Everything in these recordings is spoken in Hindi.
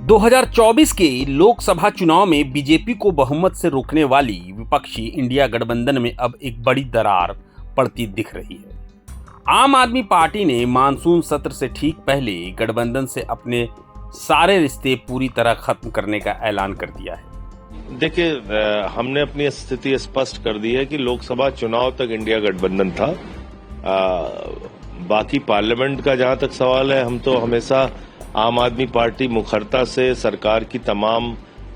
2024 के लोकसभा चुनाव में बीजेपी को बहुमत से रोकने वाली विपक्षी इंडिया गठबंधन में अब एक बड़ी दरार पड़ती दिख रही है। आम आदमी पार्टी ने मानसून सत्र से ठीक पहले गठबंधन से अपने सारे रिश्ते पूरी तरह खत्म करने का ऐलान कर दिया है। देखिए, हमने अपनी स्थिति स्पष्ट कर दी है कि लोकसभा चुनाव तक इंडिया गठबंधन था। बाकी पार्लियामेंट का जहां तक सवाल है, हम तो हमेशा आम आदमी पार्टी मुखरता से सरकार की तमाम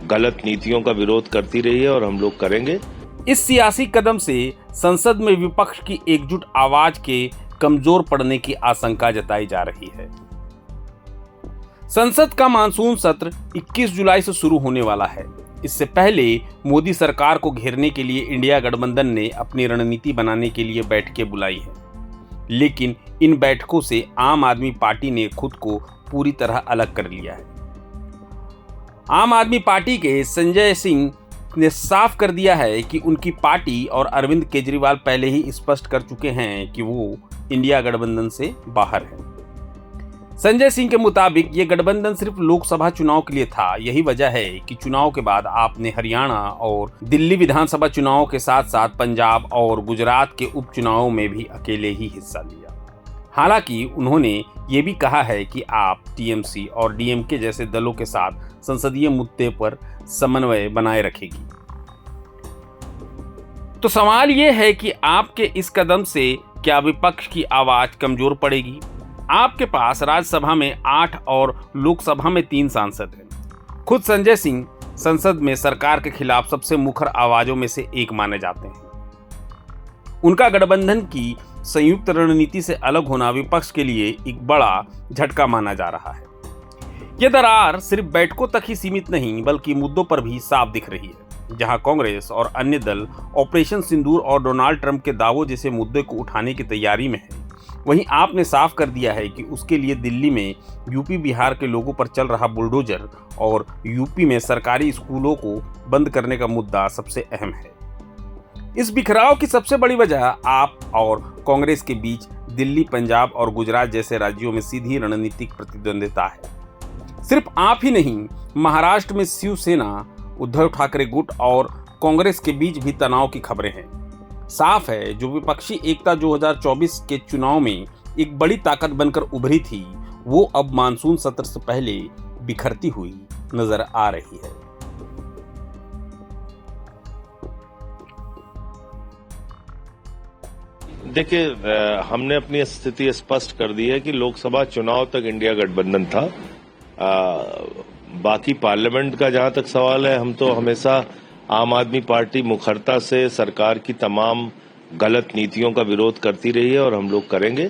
गलत नीतियों का विरोध करती रही है और हम लोग करेंगे। इस सियासी कदम से संसद में विपक्ष की एकजुट आवाज के कमजोर पड़ने की आशंका जताई जा रही है। संसद का मानसून सत्र 21 जुलाई से शुरू होने वाला है। इससे पहले मोदी सरकार को घेरने के लिए इंडिया गठबंधन ने अपनी रणनीति बनाने के लिए बैठकें बुलाई है, लेकिन इन बैठकों से आम आदमी पार्टी ने खुद को पूरी तरह अलग कर लिया है। आम आदमी पार्टी के संजय सिंह ने साफ कर दिया है कि उनकी पार्टी और अरविंद केजरीवाल पहले ही स्पष्ट कर चुके हैं कि वो इंडिया गठबंधन से बाहर है। संजय सिंह के मुताबिक ये गठबंधन सिर्फ लोकसभा चुनाव के लिए था। यही वजह है कि चुनाव के बाद आपने हरियाणा और दिल्ली विधानसभा चुनावों के साथ साथ पंजाब और गुजरात के उपचुनावों में भी अकेले ही हिस्सा लिया। हालांकि उन्होंने ये भी कहा है कि आप टीएमसी और डीएमके जैसे दलों के साथ संसदीय मुद्दे पर समन्वय बनाए रखेगी। तो सवाल ये है कि आपके इस कदम से क्या विपक्ष की आवाज कमजोर पड़ेगी? आपके पास राज्यसभा में 8 और लोकसभा में 3 सांसद हैं। खुद संजय सिंह संसद में सरकार के खिलाफ सबसे मुखर आवाजों में से एक माने जाते हैं। उनका गठबंधन की संयुक्त रणनीति से अलग होना विपक्ष के लिए एक बड़ा झटका माना जा रहा है। यह दरार सिर्फ बैठकों तक ही सीमित नहीं बल्कि मुद्दों पर भी साफ दिख रही है। जहां कांग्रेस और अन्य दल ऑपरेशन सिंदूर और डोनाल्ड ट्रंप के दावों जैसे मुद्दे को उठाने की तैयारी में है, वहीं आपने साफ कर दिया है कि उसके लिए दिल्ली में यूपी बिहार के लोगों पर चल रहा बुलडोजर और यूपी में सरकारी स्कूलों को बंद करने का मुद्दा सबसे अहम है। इस बिखराव की सबसे बड़ी वजह आप और कांग्रेस के बीच दिल्ली, पंजाब और गुजरात जैसे राज्यों में सीधी रणनीतिक प्रतिद्वंदिता है। सिर्फ आप ही नहीं, महाराष्ट्र में शिवसेना, उद्धव ठाकरे गुट और कांग्रेस के बीच भी तनाव की खबरें हैं। साफ है, जो विपक्षी एकता 2024 के चुनाव में एक बड़ी ताकत बनकर उभरी थी, वो अब मानसून सत्र से पहले बिखरती हुई नजर आ रही है। देखिए, हमने अपनी स्थिति स्पष्ट कर दी है कि लोकसभा चुनाव तक इंडिया गठबंधन था। बाकी पार्लियामेंट का जहां तक सवाल है, हम तो हमेशा आम आदमी पार्टी मुखरता से सरकार की तमाम गलत नीतियों का विरोध करती रही है और हम लोग करेंगे।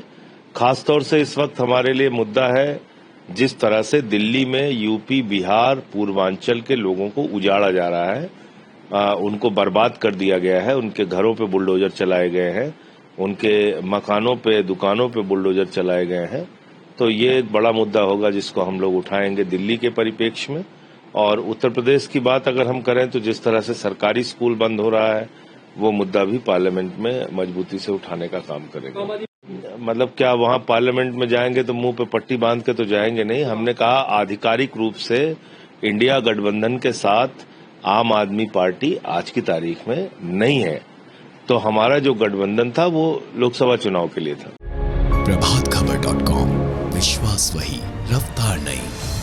खासतौर से इस वक्त हमारे लिए मुद्दा है जिस तरह से दिल्ली में यूपी, बिहार, पूर्वांचल के लोगों को उजाड़ा जा रहा है, उनको बर्बाद कर दिया गया है, उनके घरों पे बुलडोजर चलाए गए हैं, उनके मकानों पे, दुकानों पे बुलडोजर चलाए गए हैं। तो ये एक बड़ा मुद्दा होगा जिसको हम लोग उठाएंगे दिल्ली के परिप्रेक्ष्य में। और उत्तर प्रदेश की बात अगर हम करें तो जिस तरह से सरकारी स्कूल बंद हो रहा है, वो मुद्दा भी पार्लियामेंट में मजबूती से उठाने का काम करेंगे। मतलब क्या वहां पार्लियामेंट में जाएंगे तो मुंह पे पट्टी बांध के तो जाएंगे नहीं। हमने कहा आधिकारिक रूप से इंडिया गठबंधन के साथ आम आदमी पार्टी आज की तारीख में नहीं है। तो हमारा जो गठबंधन था वो लोकसभा चुनाव के लिए था। प्रभातखबर.com, विश्वास वही, रफ्तार नहीं।